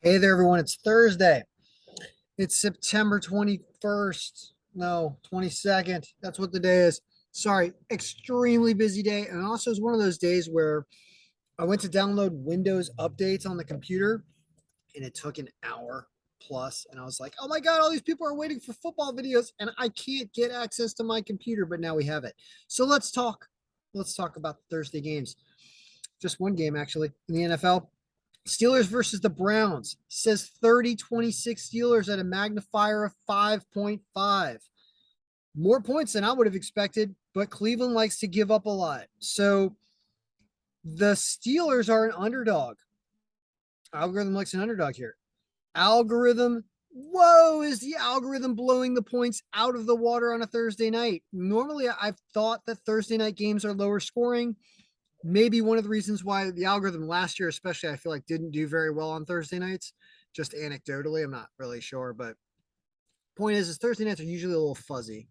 Hey there, everyone. It's Thursday. It's September 21st. No, 22nd. That's what the day is. Sorry, extremely busy day. And also, it's one of those days where I went to download Windows updates on the computer and it took an hour plus. And I was like, oh my God, all these people are waiting for football videos and I can't get access to my computer, but now we have it. So let's talk. Let's talk about the Thursday games. Just one game, actually, in the NFL. Steelers versus the Browns says 30-26 Steelers at a magnifier of 5.5. More points than I would have expected, but Cleveland likes to give up a lot. So the Steelers are an underdog. Algorithm likes an underdog here. Algorithm, whoa, is the algorithm blowing the points out of the water on a Thursday night? Normally, I've thought that Thursday night games are lower scoring. Maybe one of the reasons why the algorithm last year, especially, I feel like didn't do very well on Thursday nights. Just anecdotally, I'm not really sure, but point is Thursday nights are usually a little fuzzy.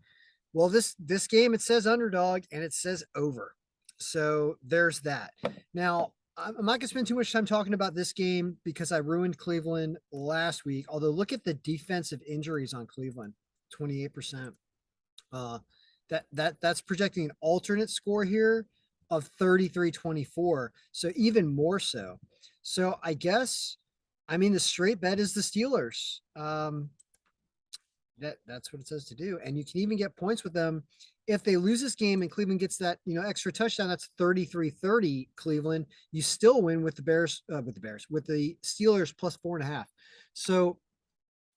Well, this game it says underdog and it says over, so there's that. Now I'm not gonna spend too much time talking about this game because I ruined Cleveland last week. Although look at the defensive injuries on Cleveland, 28%. Uh, that's projecting an alternate score here of 33-24. So even more so. So I guess I mean the straight bet is the Steelers. That's what it says to do. And you can even get points with them if they lose this game and Cleveland gets that, extra touchdown. That's 33-30 Cleveland. You still win with the Bears, with the Steelers plus 4.5. So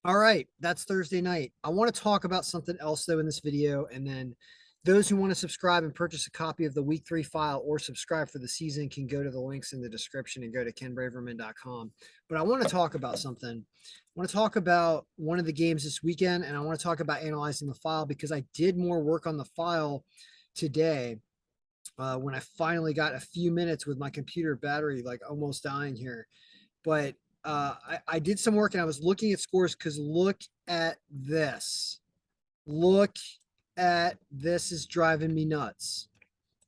all right, that's Thursday night. I want to talk about something else though in this video, and then those who want to subscribe and purchase a copy of the week 3 file or subscribe for the season can go to the links in the description and go to kenbraverman.com. But I want to talk about something. I want to talk about one of the games this weekend, and I want to talk about analyzing the file because I did more work on the file today when I finally got a few minutes with my computer battery like almost dying here. But I did some work and I was looking at scores because look at this. Look at this is driving me nuts.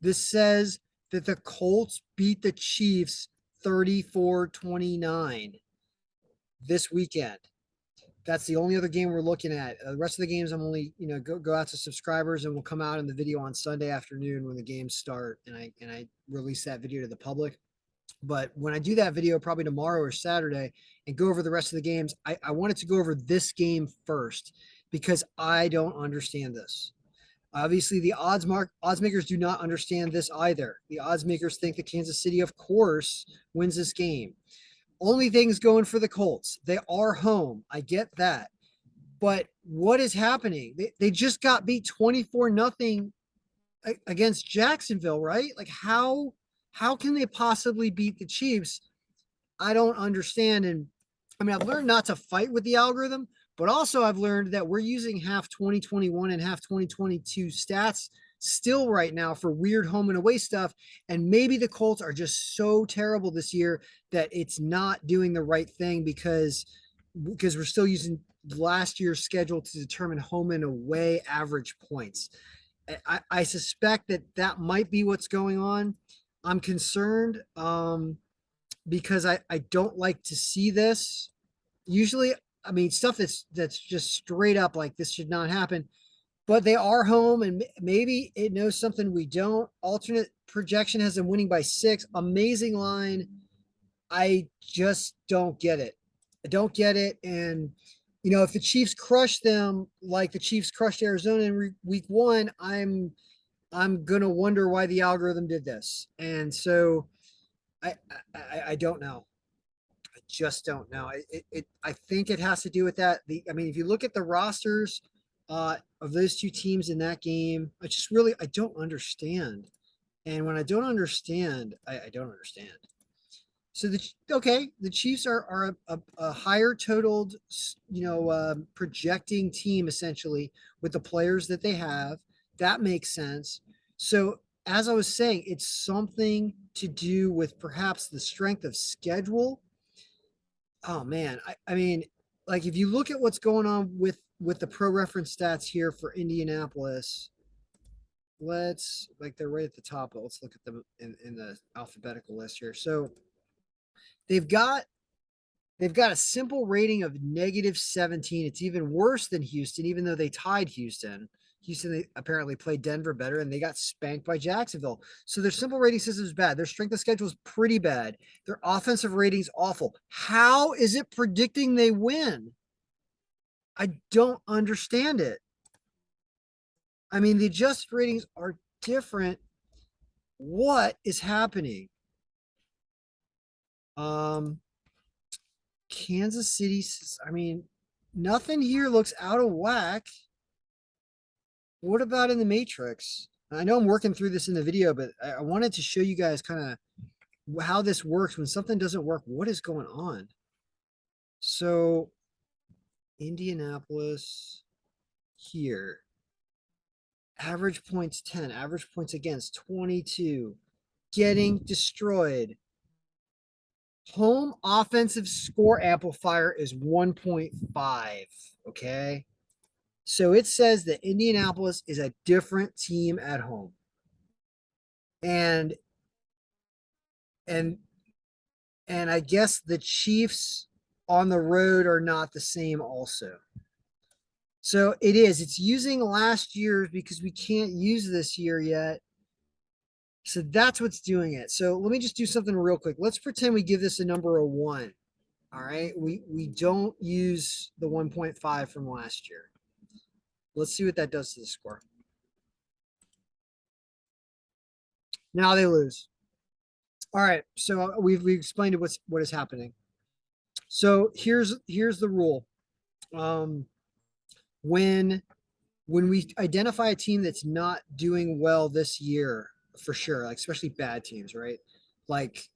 This says that the Colts beat the Chiefs 34-29 this weekend. That's the only other game we're looking at. The rest of the games, I'm only, go out to subscribers and we'll come out in the video on Sunday afternoon when the games start and I release that video to the public. But when I do that video, probably tomorrow or Saturday, and go over the rest of the games, I wanted to go over this game first because I don't understand this. Obviously, the odds makers do not understand this either. The odds makers think that Kansas City, of course, wins this game. Only things going for the Colts. They are home. I get that. But what is happening? They just got beat 24-0 against Jacksonville, right? Like how can they possibly beat the Chiefs? I don't understand. And I mean, I've learned not to fight with the algorithm, but also I've learned that we're using half 2021 and half 2022 stats still right now for weird home and away stuff. And maybe the Colts are just so terrible this year that it's not doing the right thing because we're still using last year's schedule to determine home and away average points. I suspect that might be what's going on. I'm concerned because I don't like to see this. Usually, I mean, stuff that's just straight up like this should not happen. But they are home, and maybe it knows something we don't. Alternate projection has them winning by 6. Amazing line. I just don't get it. I don't get it. And if the Chiefs crush them like the Chiefs crushed Arizona in week 1, I'm gonna wonder why the algorithm did this. And so I don't know. I just don't know. I think it has to do with that. I mean, if you look at the rosters of those two teams in that game, I don't understand. And when I don't understand, I don't understand. So the Chiefs are a higher totaled, projecting team essentially with the players that they have. That makes sense. So as I was saying, it's something to do with perhaps the strength of schedule. Oh man, I mean, like if you look at what's going on with the pro reference stats here for Indianapolis, let's like they're right at the top, but let's look at them in the alphabetical list here. So they've got They've got a simple rating of -17. It's even worse than Houston, even though they tied Houston. Houston they apparently played Denver better, and they got spanked by Jacksonville. So their simple rating system is bad. Their strength of schedule is pretty bad. Their offensive rating's awful. How is it predicting they win? I don't understand it. I mean, the adjusted ratings are different. What is happening? Um, Kansas City, I mean, nothing here looks out of whack. What about in the Matrix? I know I'm working through this in the video, but I wanted to show you guys kind of how this works when something doesn't work. What is going on? So, Indianapolis here. Average points 10, average points against 22. Getting destroyed. Home offensive score amplifier is 1.5. Okay. So it says that Indianapolis is a different team at home. And and and I guess the Chiefs on the road are not the same also. So it is. It's using last year's because we can't use this year yet. So that's what's doing it. So let me just do something real quick. Let's pretend we give this a number of 1. All right. We don't use the 1.5 from last year. Let's see what that does to the score. Now they lose. All right. So we've explained what is happening. So here's the rule. When we identify a team that's not doing well this year, for sure, like especially bad teams, right? Like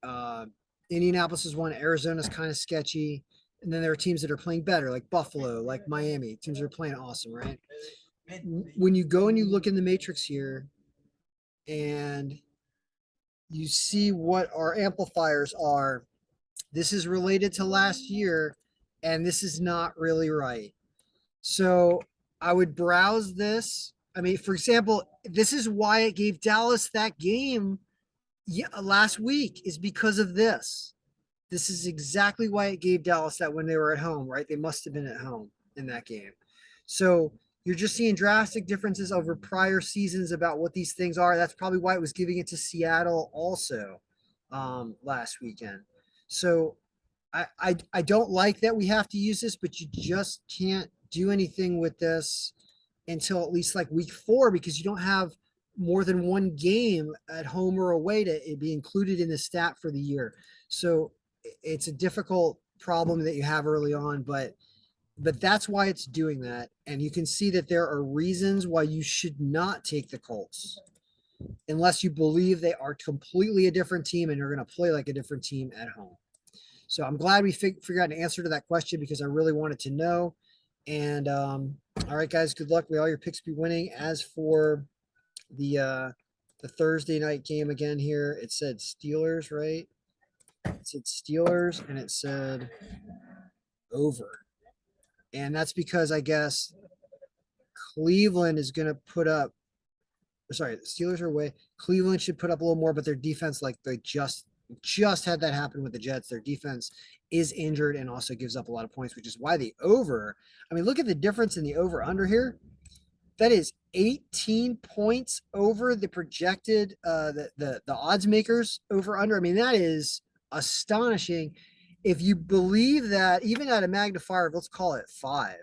Indianapolis is one, Arizona's kind of sketchy, and then there are teams that are playing better, like Buffalo, like Miami, teams that are playing awesome, right? When you go and you look in the matrix here, and you see what our amplifiers are, this is related to last year, and this is not really right. So I would browse this. I mean, for example, this is why it gave Dallas that game last week, is because of this. This is exactly why it gave Dallas that when they were at home, right? They must have been at home in that game. So you're just seeing drastic differences over prior seasons about what these things are. That's probably why it was giving it to Seattle also last weekend. So I don't like that we have to use this, but you just can't do anything with this until at least like week 4, because you don't have more than one game at home or away to be included in the stat for the year. So it's a difficult problem that you have early on, but that's why it's doing that. And you can see that there are reasons why you should not take the Colts unless you believe they are completely a different team and are going to play like a different team at home. So I'm glad we figured out an answer to that question, because I really wanted to know. And all right, guys, good luck. May all your picks be winning. As for the Thursday night game again here, it said Steelers, right? It said Steelers, and it said over. And that's because I guess Cleveland is going to put up, sorry, the Steelers are away. Cleveland should put up a little more, but their defense, like they just had that happen with the Jets. Their defense is injured and also gives up a lot of points, which is why the over. I mean, look at the difference in the over under here. That is 18 points over the projected the odds makers over under. I mean, that is astonishing. If you believe that, even at a magnifier, let's call it 5.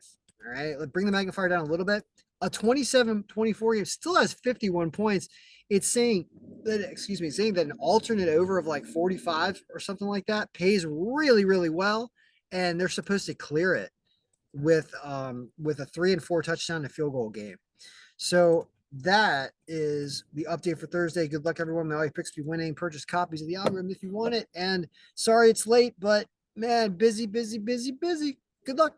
All right, let's bring the magnifier down a little bit. A 27-24 game still has 51 points. It's saying that, saying that an alternate over of like 45 or something like that pays really, really well, and they're supposed to clear it with a 3 and 4 touchdown and field goal game. So that is the update for Thursday. Good luck, everyone. May all your picks be winning. Purchase copies of the algorithm if you want it. And sorry it's late, but man, busy. Good luck.